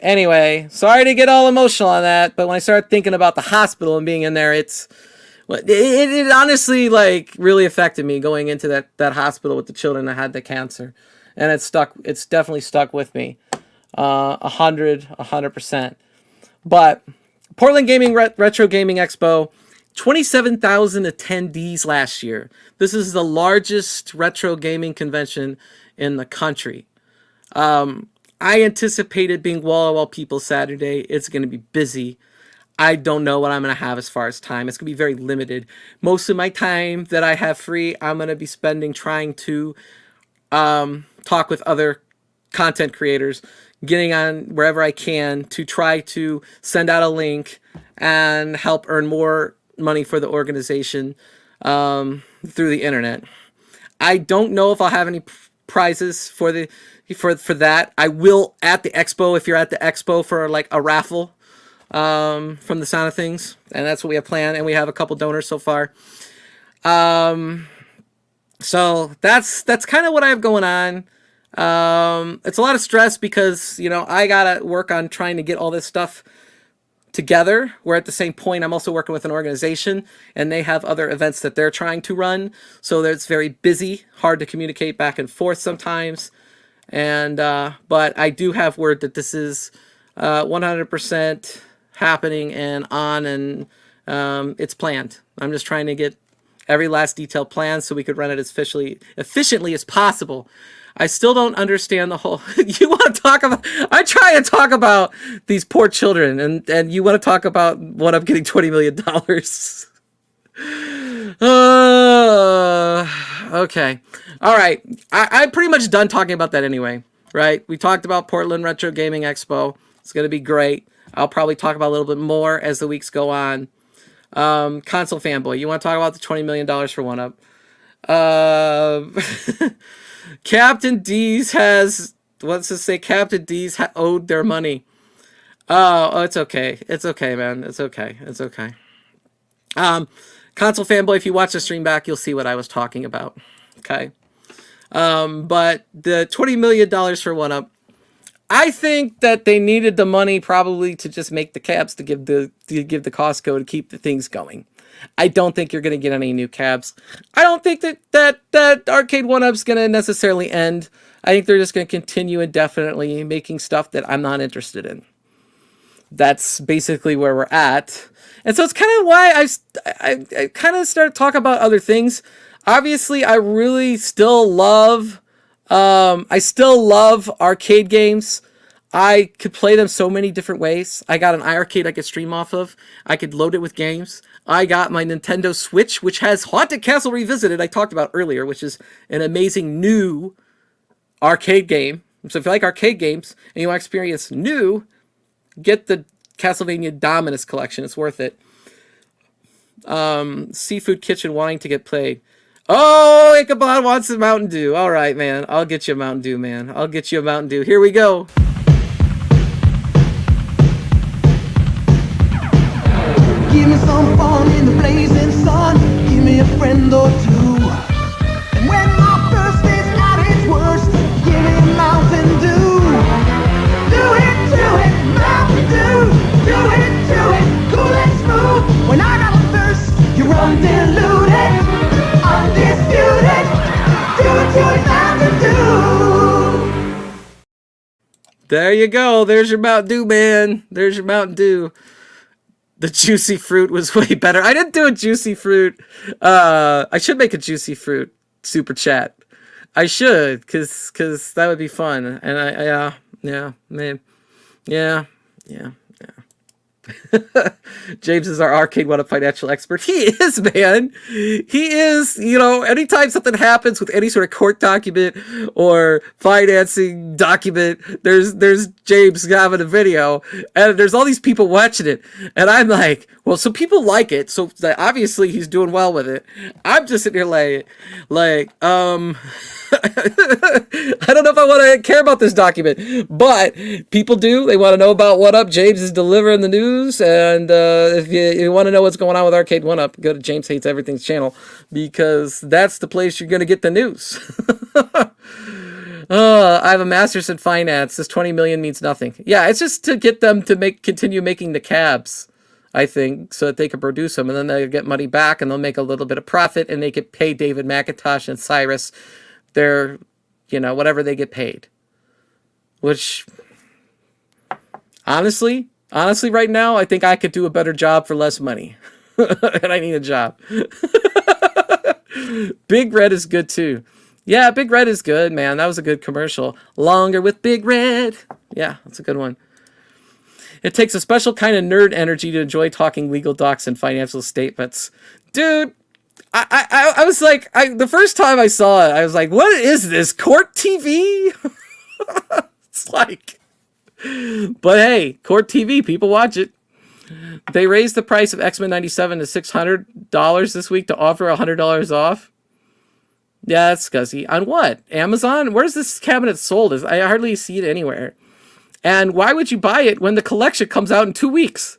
S1: Anyway, sorry to get all emotional on that, but when I started thinking about the hospital and being in there, it honestly like really affected me going into that hospital with the children that had the cancer, and it's definitely stuck with me, 100%. But Portland Retro Gaming Expo, 27,000 attendees last year. This is the largest retro gaming convention in the country. I anticipated being wall-to-wall people Saturday. It's going to be busy. I don't know what I'm going to have as far as time. It's going to be very limited. Most of my time that I have free, I'm going to be spending trying to talk with other content creators, getting on wherever I can to try to send out a link and help earn more money for the organization through the internet. I don't know if I'll have any prizes for that. I will at the expo, if you're at the expo, for like a raffle from the sound of things, and that's what we have planned, and we have a couple donors so far. So that's kind of what I have going on. It's a lot of stress because I gotta work on trying to get all this stuff together, where at the same point I'm also working with an organization, and they have other events that they're trying to run, so that it's very busy, hard to communicate back and forth sometimes. And but I do have word that this is 100% happening and on, and it's planned. I'm just trying to get every last detail planned so we could run it as efficiently as possible. I still don't understand the whole. You want to talk about? I try to talk about these poor children, and you want to talk about what I'm getting $20 million. Okay. All right. I'm pretty much done talking about that anyway, right? We talked about Portland Retro Gaming Expo. It's going to be great. I'll probably talk about a little bit more as the weeks go on. Console Fanboy, you want to talk about the $20 million for 1UP? Captain D's has, what's it say? Captain D's owed their money. Oh, it's okay. It's okay, man. It's okay. It's okay. Console Fanboy, if you watch the stream back, you'll see what I was talking about. Okay. But the $20 million for 1UP, I think that they needed the money probably to just make the cabs to give the Costco to keep the things going. I don't think you're going to get any new cabs. I don't think that Arcade 1UP's going to necessarily end. I think they're just going to continue indefinitely making stuff that I'm not interested in. That's basically where we're at. And so it's kind of why I kind of started talking about other things. Obviously, I really still love arcade games. I could play them so many different ways. I got an iArcade I could stream off of. I could load it with games. I got my Nintendo Switch, which has Haunted Castle Revisited, I talked about earlier, which is an amazing new arcade game. So if you like arcade games and you want to experience new, get the Castlevania Dominus Collection. It's worth it. Seafood Kitchen wanting to get played. Oh, Ichabod wants a Mountain Dew. All right, man. I'll get you a Mountain Dew, man. I'll get you a Mountain Dew. Here we go.
S4: Give me some fun in the blazing sun. Give me a friend or two. And when my thirst is at its worst, give me a Mountain Dew. Do it, Mountain Dew. Do it, cool and smooth. When I got a thirst, you're undiluted, undisputed. Do it, Mountain Dew.
S1: There you go. There's your Mountain Dew, man. There's your Mountain Dew. The juicy fruit was way better. I didn't do a juicy fruit. I should make a juicy fruit super chat. I should, cause that would be fun. And yeah. James is our arcade what a financial expert. He is, man. He is. You know, anytime something happens with any sort of court document or financing document, there's James having a video, and there's all these people watching it, and I'm like, well, so people like it, so obviously he's doing well with it. I'm just sitting here like I don't know if I want to care about this document, but people do. They want to know about What Up. James is delivering the news, and if you want to know what's going on with Arcade 1UP, go to James Hates Everything's channel, because that's the place you're going to get the news. I have a master's in finance. This 20 million means nothing. Yeah, it's just to get them to continue making the cabs, I think, so that they can produce them, and then they'll get money back, and they'll make a little bit of profit, and they could pay David McIntosh and Cyrus their, whatever they get paid. Which, honestly, right now, I think I could do a better job for less money. And I need a job. Big Red is good, too. Yeah, Big Red is good, man. That was a good commercial. Longer with Big Red. Yeah, that's a good one. It takes a special kind of nerd energy to enjoy talking legal docs and financial statements. Dude, I was like, the first time I saw it, I was like, what is this, court TV? It's like, but hey, court TV, people watch it. They raised the price of X-Men 97 to $600 this week to offer $100 off. Yeah, that's scuzzy. On what? Amazon? Where's this cabinet sold? I hardly see it anywhere. And why would you buy it when the collection comes out in 2 weeks?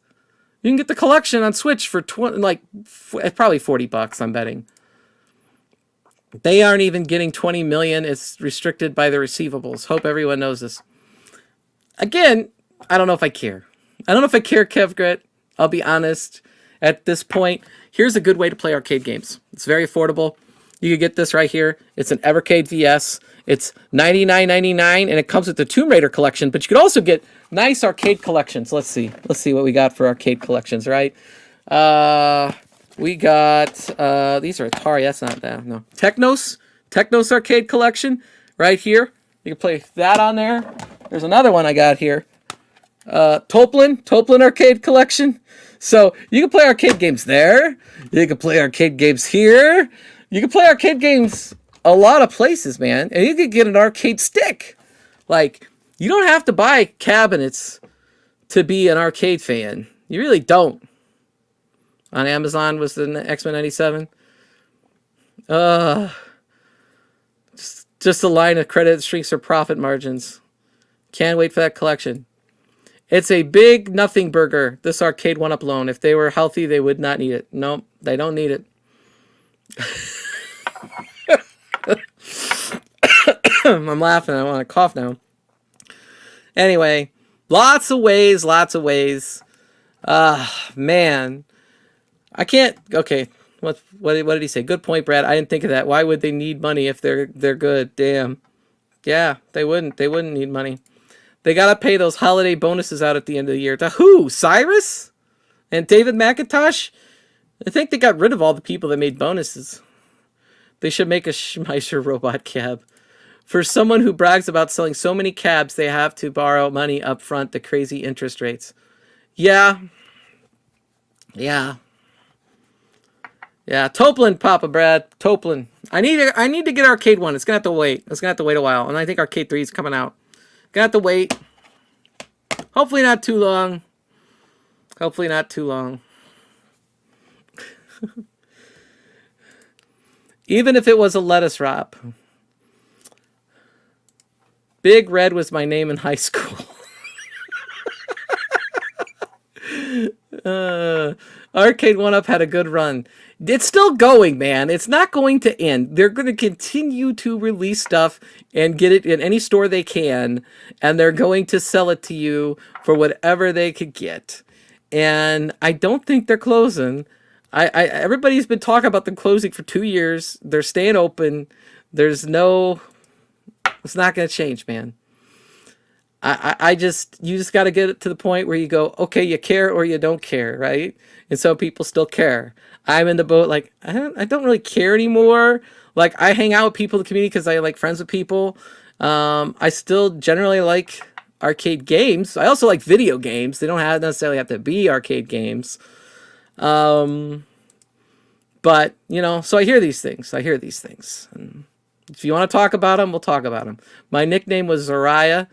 S1: You can get the collection on Switch for probably $40, I'm betting. They aren't even getting 20 million. It's restricted by the receivables. Hope everyone knows this. Again, I don't know if I care. Kev Grit. I'll be honest. At this point, here's a good way to play arcade games. It's very affordable. You can get this right here. It's an Evercade VS. It's $99.99, and it comes with the Tomb Raider collection. But you could also get nice arcade collections. Let's see what we got for arcade collections, right? We got these are Atari. That's not that. No, Technos arcade collection right here. You can play that on there. There's another one I got here. Toplin arcade collection. So you can play arcade games there. You can play arcade games here. You can play arcade games a lot of places, man. And you could get an arcade stick. Like, you don't have to buy cabinets to be an arcade fan. You really don't. On Amazon was the X-Men 97. Just a line of credit shrinks for profit margins. Can't wait for that collection. It's a big nothing burger, this arcade 1UP loan. If they were healthy, they would not need it. Nope, they don't need it. I'm laughing. I want to cough now. Anyway, lots of ways. Man. I can't. Okay. What did he say? Good point, Brad. I didn't think of that. Why would they need money if they're good? Damn. Yeah, they wouldn't. They wouldn't need money. They gotta pay those holiday bonuses out at the end of the year. To who? Cyrus? And David McIntosh? I think they got rid of all the people that made bonuses. They should make a Schmeisser robot cab. For someone who brags about selling so many cabs, they have to borrow money up front, the crazy interest rates. Yeah. Yeah. Yeah. Toplin, Papa Brad. Toplin. I need to get Arcade 1. It's going to have to wait. It's going to have to wait a while. And I think Arcade 3 is coming out. Gonna have to wait. Hopefully not too long. Hopefully not too long. Even if it was a lettuce wrap. Big Red was my name in high school. Arcade 1-Up had a good run. It's still going, man. It's not going to end. They're going to continue to release stuff and get it in any store they can, and they're going to sell it to you for whatever they could get. And I don't think they're closing. Everybody's been talking about them closing for 2 years. They're staying open. It's not going to change, man. You just got to get it to the point where you go, okay, you care or you don't care, right? And some people still care. I'm in the boat, like, I don't really care anymore. Like, I hang out with people in the community because I like friends with people. I still generally like arcade games. I also like video games. They don't necessarily have to be arcade games. But, you know, so I hear these things. And if you want to talk about them, we'll talk about them. My nickname was Zariah.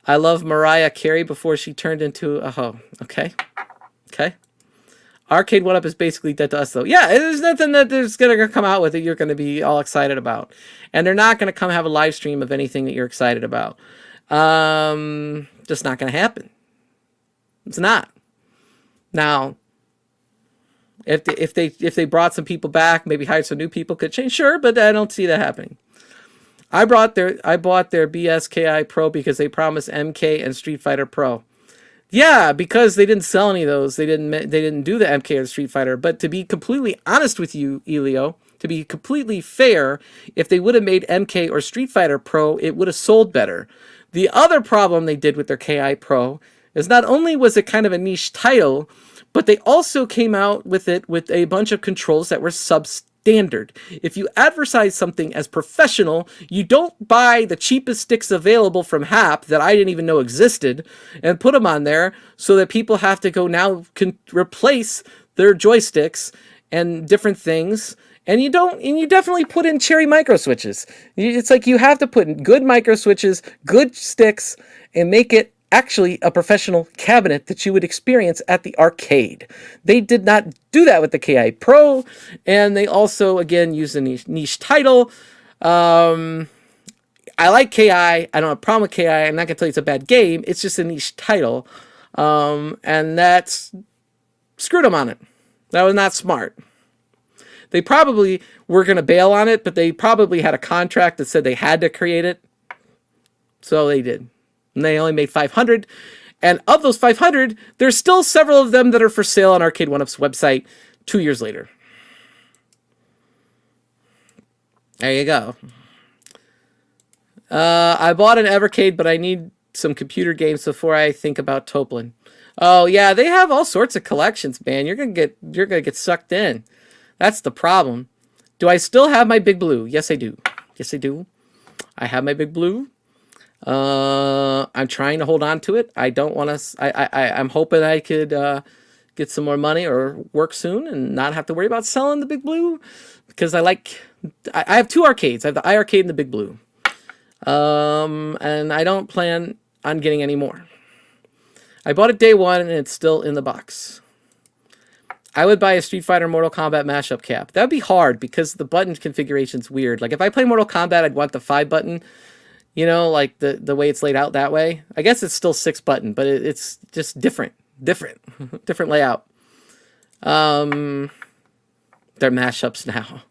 S1: I love Mariah Carey before she turned into a hoe. Okay. Arcade 1-Up is basically dead to us, though. Yeah, there's nothing that there's going to come out with that you're going to be all excited about. And they're not going to come have a live stream of anything that you're excited about. Just not going to happen. It's not. Now, if they brought some people back, maybe hired some new people, could change. Sure, but I don't see that happening. I bought their BSKI Pro because they promised MK and Street Fighter Pro. Yeah, because they didn't sell any of those. They didn't do the MK or Street Fighter. But to be completely honest with you, Elio, to be completely fair, if they would have made MK or Street Fighter Pro, it would have sold better. The other problem they did with their KI Pro is not only was it kind of a niche title, but they also came out with it with a bunch of controls that were substandard. If you advertise something as professional, you don't buy the cheapest sticks available from Hap that I didn't even know existed and put them on there so that people have to go now replace their joysticks and different things. And you definitely put in cherry micro switches. It's like you have to put in good micro switches, good sticks, and make it actually a professional cabinet that you would experience at the arcade. They did not do that with the KI Pro, and they also, again, used a niche title. I like KI. I don't have a problem with KI. I'm not going to tell you it's a bad game. It's just a niche title, and that's screwed them on it. That was not smart. They probably were going to bail on it, but they probably had a contract that said they had to create it, so they did. And they only made 500. And of those 500, there's still several of them that are for sale on Arcade 1-Up's website 2 years later. There you go. I bought an Evercade, but I need some computer games before I think about Toplin. Oh yeah, they have all sorts of collections, man. You're gonna get sucked in. That's the problem. Do I still have my Big Blue? Yes, I do. Yes, I do. I have my Big Blue. I'm trying to hold on to it. I don't want to. I'm hoping I could get some more money or work soon and not have to worry about selling the Big Blue, because I have two arcades. I have the iArcade and the Big Blue, and I don't plan on getting any more. I bought it day one and it's still in the box. I would buy a Street Fighter Mortal Kombat mashup cap. That'd be hard because the button configuration's weird. Like if I play Mortal Kombat, I'd want the 5 button. You know, like the way it's laid out that way. I guess it's still 6 button, but it's just different layout. They're mashups now.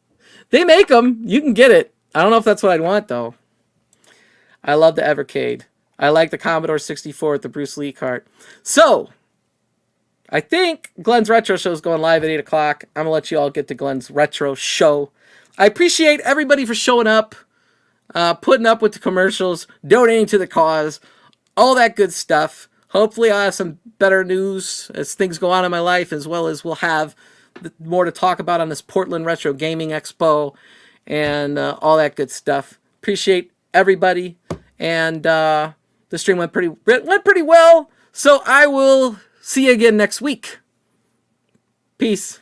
S1: They make them. You can get it. I don't know if that's what I'd want though. I love the Evercade. I like the Commodore 64 with the Bruce Lee cart. So, I think Glenn's Retro Show is going live at 8 o'clock. I'm going to let you all get to Glenn's Retro Show. I appreciate everybody for showing up. Putting up with the commercials, donating to the cause, all that good stuff. Hopefully I'll have some better news as things go on in my life, as well as we'll have more to talk about on this Portland Retro Gaming Expo and all that good stuff. Appreciate everybody. And the stream went pretty well. So I will see you again next week. Peace.